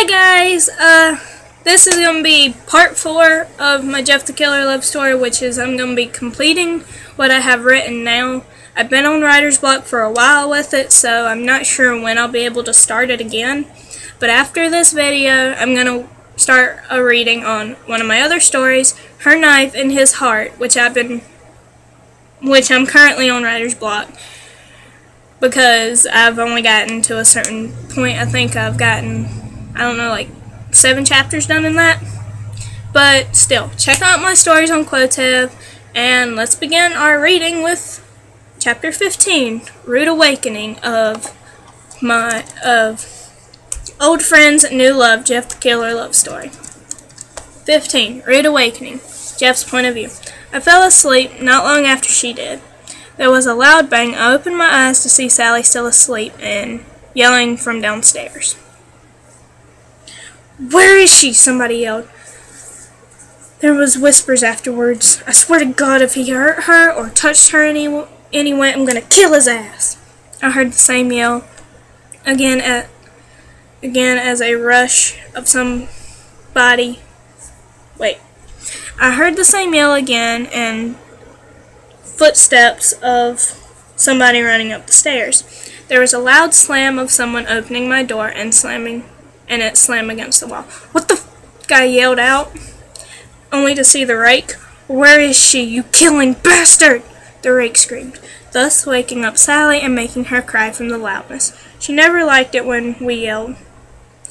guys, this is going to be part 4 of my Jeff the Killer love story, which is I'm going to be completing what I have written now. I've been on writer's block for a while with it, so I'm not sure when I'll be able to start it again. But after this video, I'm going to start a reading on one of my other stories, Her Knife in His Heart, which I'm currently on writer's block. Because I've only gotten to a certain point. I think I've gotten, I don't know, like 7 chapters done in that. But still, check out my stories on Quotev, and let's begin our reading with chapter 15, Rude Awakening of Old Friends, New Love, Jeff the Killer love story. 15, Rude Awakening, Jeff's point of view. I fell asleep not long after she did. There was a loud bang. I opened my eyes to see Sally still asleep and yelling from downstairs. "Where is she?" somebody yelled. There was whispers afterwards. "I swear to God, if he hurt her or touched her anyway, I'm going to kill his ass." I heard the same yell again as a rush of somebody. Wait. I heard the same yell again and footsteps of somebody running up the stairs. There was a loud slam of someone opening my door and it slammed against the wall. "What the f***" I yelled out, only to see the rake. "Where is she, you killing bastard?" the rake screamed, thus waking up Sally and making her cry from the loudness. She never liked it when we yelled.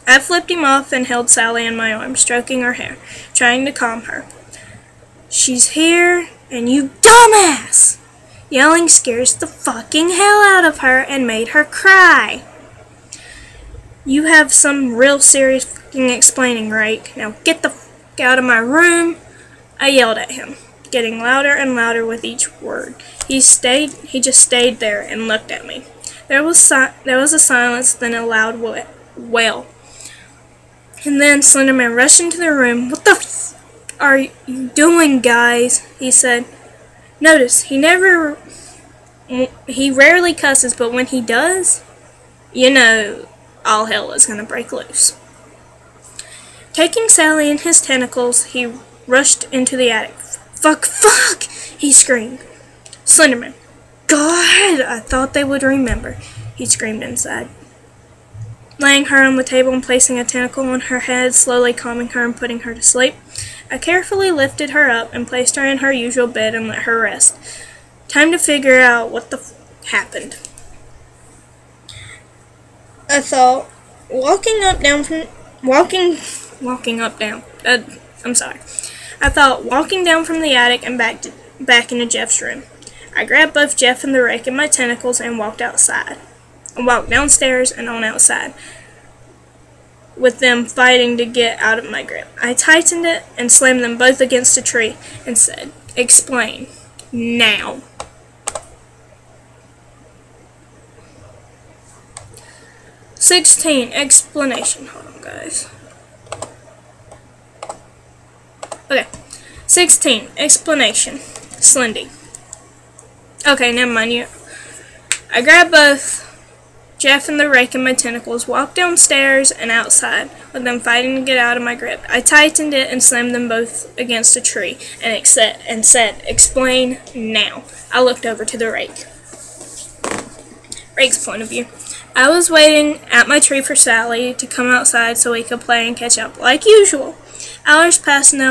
I flipped him off and held Sally in my arms, stroking her hair, trying to calm her. "She's here, and you dumbass!" Yelling scares the fucking hell out of her and made her cry. "You have some real serious fucking explaining, Rake. Now get the fuck out of my room," I yelled at him, getting louder and louder with each word. He just stayed there and looked at me. There was a silence, then a loud wail. And then Slenderman rushed into the room. "What the f*** are you doing, guys?" he said. Notice, he rarely cusses, but when he does, you know all hell is going to break loose. Taking Sally in his tentacles, he rushed into the attic. Fuck, he screamed. Slenderman, "God, I thought they would remember," he screamed inside. Laying her on the table and placing a tentacle on her head, slowly calming her and putting her to sleep, I carefully lifted her up and placed her in her usual bed and let her rest. Time to figure out what the f*** happened. I thought, I thought walking down from the attic and back into Jeff's room. I grabbed both Jeff and the rake in my tentacles and walked outside. I walked downstairs and on outside, with them fighting to get out of my grip. I tightened it and slammed them both against a tree and said, "Explain. Now." Explanation. Hold on, guys. Okay. 16. Explanation. Slendy. Okay, never mind you. I grabbed both Jeff and the rake in my tentacles, walked downstairs and outside, with them fighting to get out of my grip. I tightened it and slammed them both against a tree and said, "Explain now." I looked over to the rake. Rake's point of view. I was waiting at my tree for Sally to come outside so we could play and catch up, like usual. Hours passed and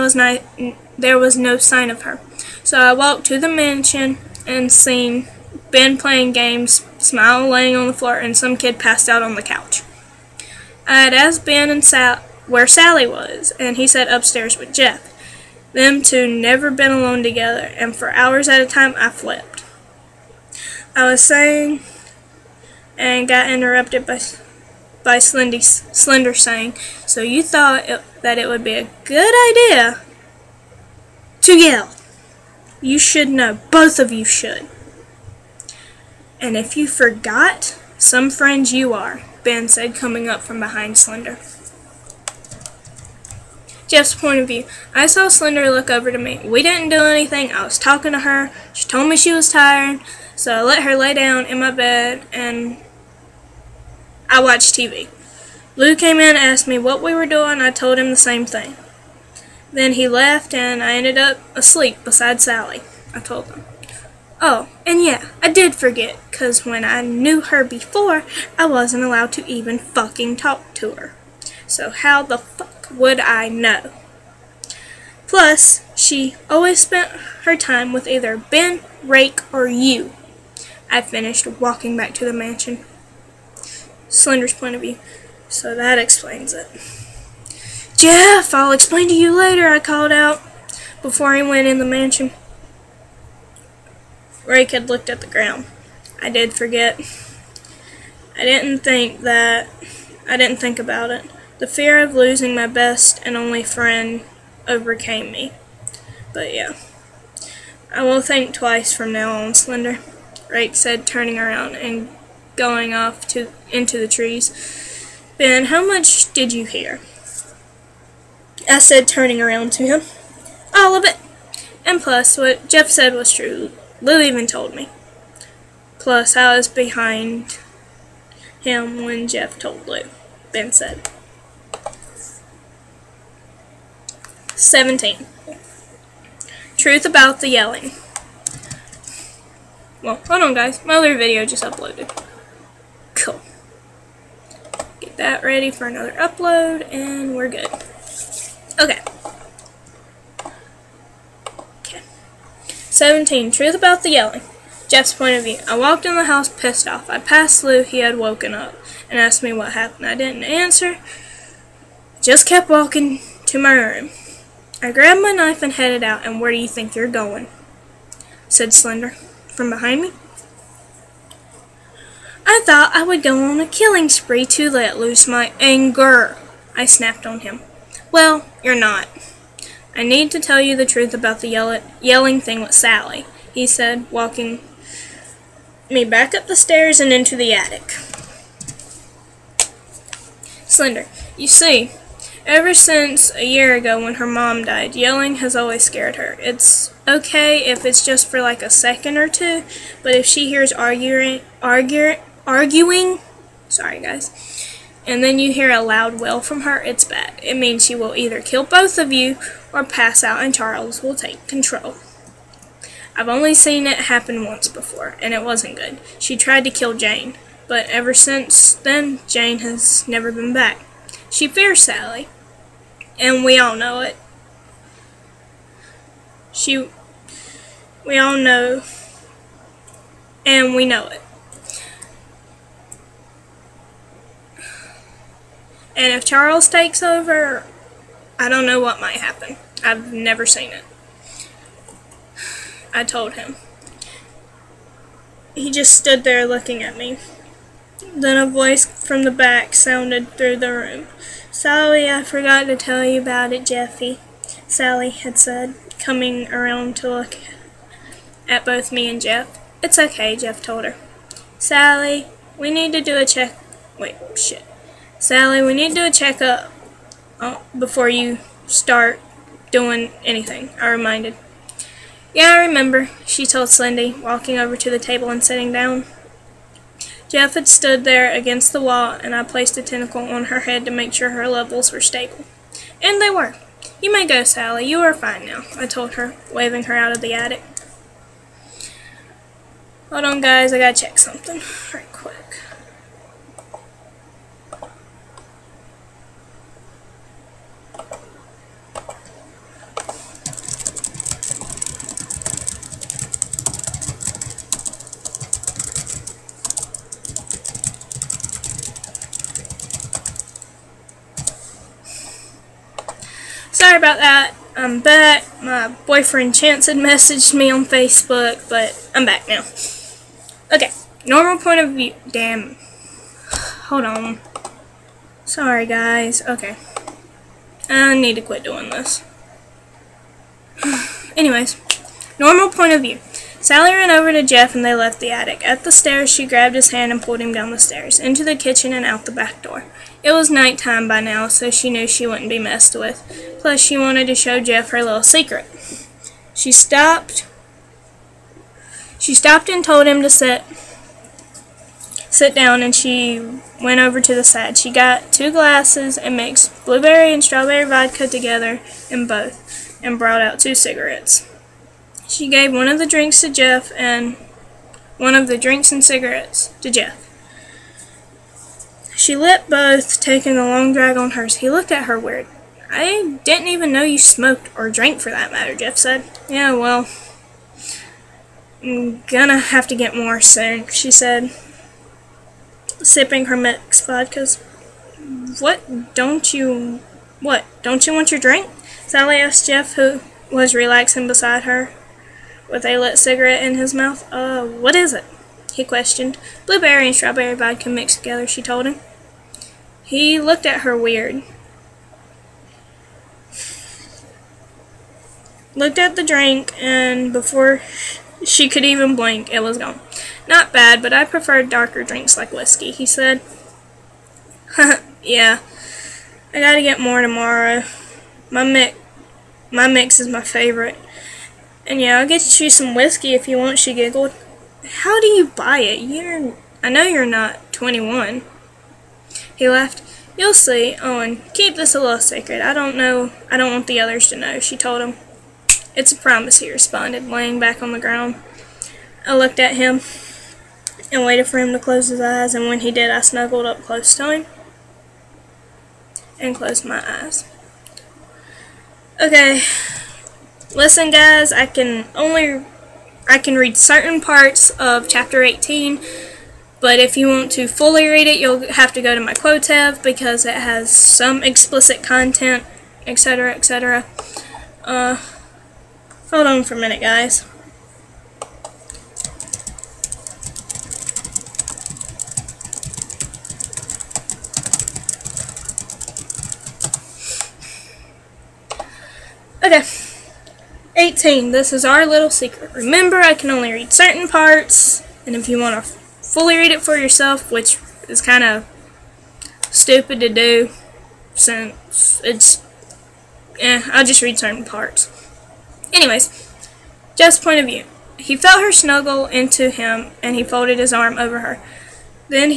there was no sign of her. So I walked to the mansion and seen Ben playing games, Smile laying on the floor, and some kid passed out on the couch. I had asked Ben and where Sally was, and he said upstairs with Jeff. Them two never been alone together, and for hours at a time I flipped. I was saying and got interrupted by Slender saying, "So you thought that it would be a good idea to yell? You should know, both of you should. And if you forgot, some friends you are," Ben said, coming up from behind Slender. Jeff's point of view. I saw Slender look over to me. We didn't do anything. I was talking to her. She told me she was tired, so I let her lay down in my bed and I watched TV. Lou came in and asked me what we were doing. I told him the same thing. Then he left and I ended up asleep beside Sally. I told him. Oh, and yeah, I did forget, 'cause when I knew her before, I wasn't allowed to even fucking talk to her. So how the fuck would I know? Plus, she always spent her time with either Ben, Rake, or you. I finished walking back to the mansion. Slender's point of view. So that explains it. Jeff, I'll explain to you later, I called out before he went in the mansion. Rake had looked at the ground. I did forget. I didn't think about it. The fear of losing my best and only friend overcame me. But yeah. I will think twice from now on, Slender, Rake said, turning around and going off into the trees. Ben, how much did you hear? I said, turning around to him. All of it. And plus, what Jeff said was true. Lou even told me. Plus, I was behind him when Jeff told Lou, Ben said. 17. Truth about the yelling. Well, hold on guys, my other video just uploaded. Cool. Get that ready for another upload and we're good. Okay. 17. Truth about the yelling. Jeff's point of view. I walked in the house pissed off. I passed Lou, he had woken up, and asked me what happened. I didn't answer. Just kept walking to my room. I grabbed my knife and headed out, and where do you think you're going? Said Slender. From behind me? I thought I would go on a killing spree to let loose my anger. I snapped on him. Well, you're not. I need to tell you the truth about the yelling thing with Sally, he said, walking me back up the stairs and into the attic. Slender, you see, ever since a year ago when her mom died, yelling has always scared her. It's okay if it's just for like a second or two, but if she hears arguing, sorry guys, and then you hear a loud wail from her, it's bad. It means she will either kill both of you or pass out and Charles will take control. I've only seen it happen once before, and it wasn't good. She tried to kill Jane, but ever since then, Jane has never been back. She fears Sally, and we all know it. We all know, and we know it. And if Charles takes over, I don't know what might happen. I've never seen it. I told him. He just stood there looking at me. Then a voice from the back sounded through the room. Sally, I forgot to tell you about it, Jeffy, Sally had said, coming around to look at both me and Jeff. It's okay, Jeff told her. Sally, we need to do a Sally, we need to do a checkup before you start doing anything, I reminded. Yeah, I remember, she told Slendy, walking over to the table and sitting down. Jeff had stood there against the wall, and I placed a tentacle on her head to make sure her levels were stable. And they were. You may go, Sally. You are fine now, I told her, waving her out of the attic. Hold on, guys. I gotta check something right quick. Sorry about that. I'm back. My boyfriend Chance had messaged me on Facebook, but I'm back now. Okay, normal point of view. Damn. Hold on. Sorry, guys. Okay. I need to quit doing this. Anyways, normal point of view. Sally ran over to Jeff and they left the attic. At the stairs, she grabbed his hand and pulled him down the stairs, into the kitchen and out the back door. It was nighttime by now, so she knew she wouldn't be messed with. Plus, she wanted to show Jeff her little secret. She stopped and told him to sit sit down, and she went over to the side. She got 2 glasses and mixed blueberry and strawberry vodka together in both and brought out 2 cigarettes. She gave one of the drinks to Jeff and one of the drinks and cigarettes to Jeff. She lit both, taking a long drag on hers. He looked at her weird. I didn't even know you smoked, or drank for that matter, Jeff said. Yeah, well, I'm gonna have to get more soon, she said, sipping her mixed vodkas. Don't you want your drink? Sally asked Jeff, who was relaxing beside her with a lit cigarette in his mouth. What is it? He questioned. Blueberry and strawberry vodka mixed together, she told him. He looked at her weird. Looked at the drink, and before she could even blink, it was gone. Not bad, but I prefer darker drinks like whiskey, he said. Yeah, I gotta get more tomorrow. My mix is my favorite. And yeah, I'll get you some whiskey if you want, she giggled. How do you buy it? I know you're not 21. He laughed. You'll see. Oh, and keep this a little secret. I don't want the others to know, she told him. It's a promise, he responded, laying back on the ground. I looked at him and waited for him to close his eyes, and when he did, I snuggled up close to him and closed my eyes. Okay, listen guys, I can read certain parts of chapter 18, but if you want to fully read it, you'll have to go to my quote tab because it has some explicit content, etc., etc. Hold on for a minute, guys. Okay. 18. This is our little secret. Remember, I can only read certain parts, and if you want to fully read it for yourself, which is kind of stupid to do, since I'll just read certain parts. Anyways, Jeff's point of view. He felt her snuggle into him, and he folded his arm over her. Then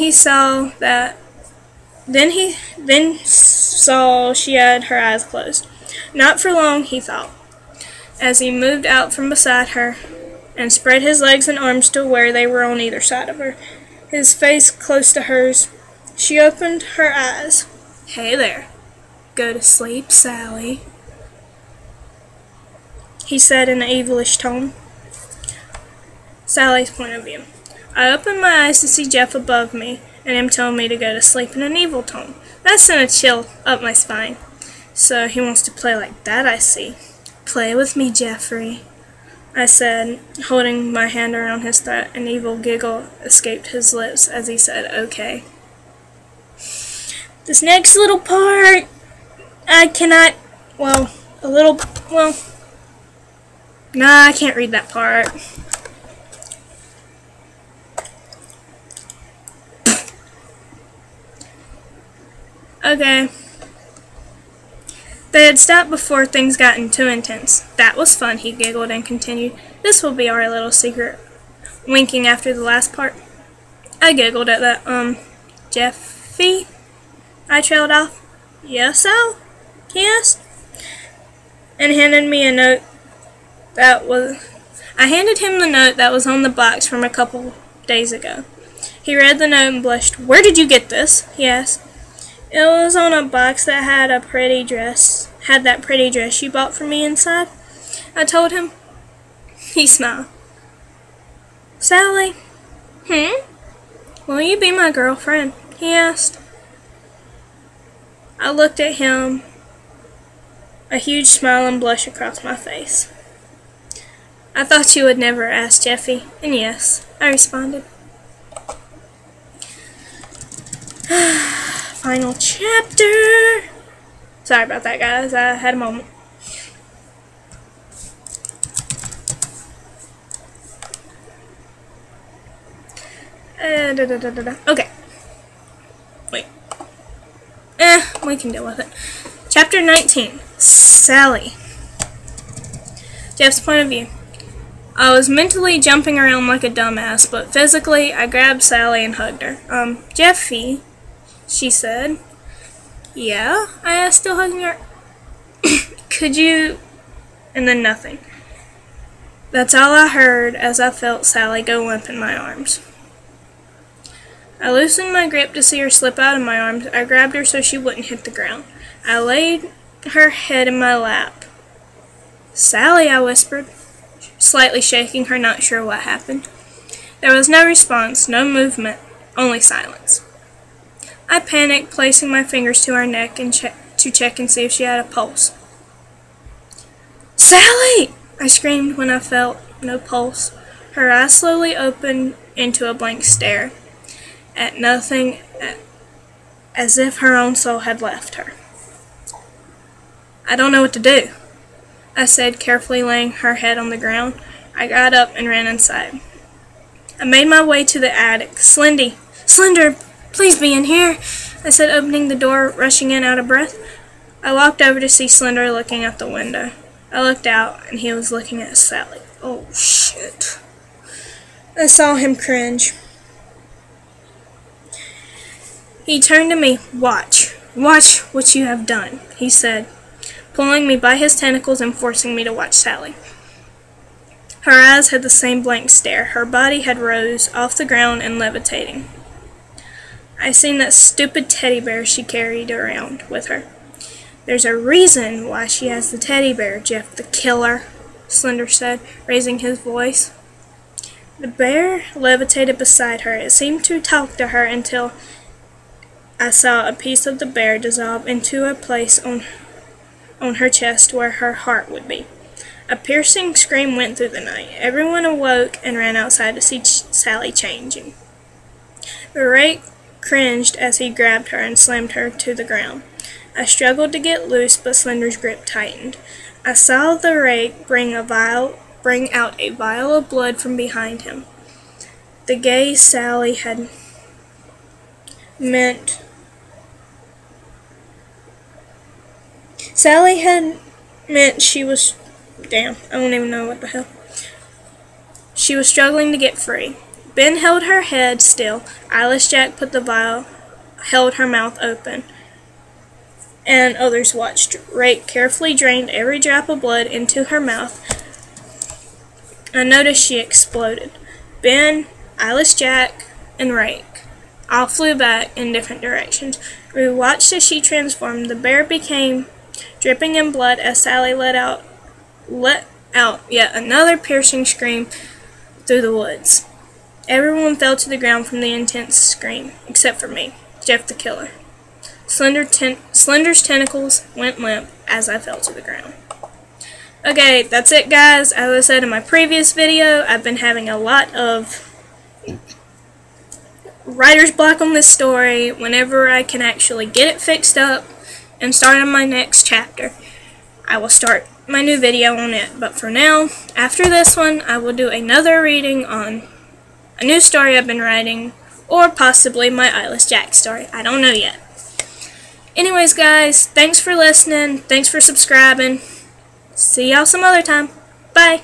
saw she had her eyes closed. Not for long, he thought, as he moved out from beside her and spread his legs and arms to where they were on either side of her, his face close to hers. She opened her eyes. Hey there. Go to sleep, Sally, he said in an evilish tone. Sally's point of view. I opened my eyes to see Jeff above me, and him telling me to go to sleep in an evil tone. That sent a chill up my spine. So he wants to play like that, I see. Play with me, Jeffrey, I said, holding my hand around his throat. An evil giggle escaped his lips as he said, okay. This next little part, I cannot, nah, I can't read that part. Okay. They had stopped before things gotten too intense. That was fun, he giggled and continued. This will be our little secret. Winking after the last part. I giggled at that. Jeffy? I trailed off. Yes, Al? He asked. And handed me a note I handed him the note that was on the box from a couple days ago. He read the note and blushed. Where did you get this? He asked. It was on a box that had that pretty dress you bought for me inside, I told him. He smiled. Sally? Will you be my girlfriend? He asked. I looked at him, a huge smile and blush across my face. I thought you would never ask, Jeffy, and yes, I responded. Final chapter. Sorry about that, guys. I had a moment. Okay. Wait. We can deal with it. Chapter 19. Sally. Jeff's point of view. I was mentally jumping around like a dumbass, but physically I grabbed Sally and hugged her. Jeffy, she said. Yeah? I asked, still hugging her. Could you... And then nothing. That's all I heard as I felt Sally go limp in my arms. I loosened my grip to see her slip out of my arms. I grabbed her so she wouldn't hit the ground. I laid her head in my lap. Sally, I whispered, slightly shaking her, not sure what happened. There was no response, no movement, only silence. I panicked, placing my fingers to her neck and to check and see if she had a pulse. Sally! I screamed when I felt no pulse. Her eyes slowly opened into a blank stare at nothing, as if her own soul had left her. I don't know what to do, I said, carefully laying her head on the ground. I got up and ran inside. I made my way to the attic. Slender, please be in here, I said, opening the door, rushing in out of breath. I walked over to see Slender looking out the window. I looked out, and he was looking at Sally. Oh, shit. I saw him cringe. He turned to me. Watch what you have done, he said, pulling me by his tentacles and forcing me to watch Sally. Her eyes had the same blank stare. Her body had rose off the ground and levitating. I seen that stupid teddy bear she carried around with her. There's a reason why she has the teddy bear, Jeff the Killer, Slender said, raising his voice. The bear levitated beside her. It seemed to talk to her until I saw a piece of the bear dissolve into a place on her chest where her heart would be. A piercing scream went through the night. Everyone awoke and ran outside to see Sally changing. The rake cringed as he grabbed her and slammed her to the ground. I struggled to get loose, but Slender's grip tightened. I saw the rake bring out a vial of blood from behind him. The gay Sally had meant she was... Damn, I don't even know what the hell. She was struggling to get free. Ben held her head still. Eyeless Jack put the vial, held her mouth open, and others watched. Rake carefully drained every drop of blood into her mouth. I noticed she exploded. Ben, Eyeless Jack, and Rake all flew back in different directions. We watched as she transformed. The bear became dripping in blood as Sally let out yet another piercing scream through the woods. Everyone fell to the ground from the intense scream, except for me, Jeff the Killer. Slender's tentacles went limp as I fell to the ground. Okay, that's it, guys. As I said in my previous video, I've been having a lot of writer's block on this story. Whenever I can actually get it fixed up and start on my next chapter, I will start my new video on it. But for now, after this one, I will do another reading on a new story I've been writing, or possibly my Eyeless Jack story. I don't know yet. Anyways, guys, thanks for listening. Thanks for subscribing. See y'all some other time. Bye.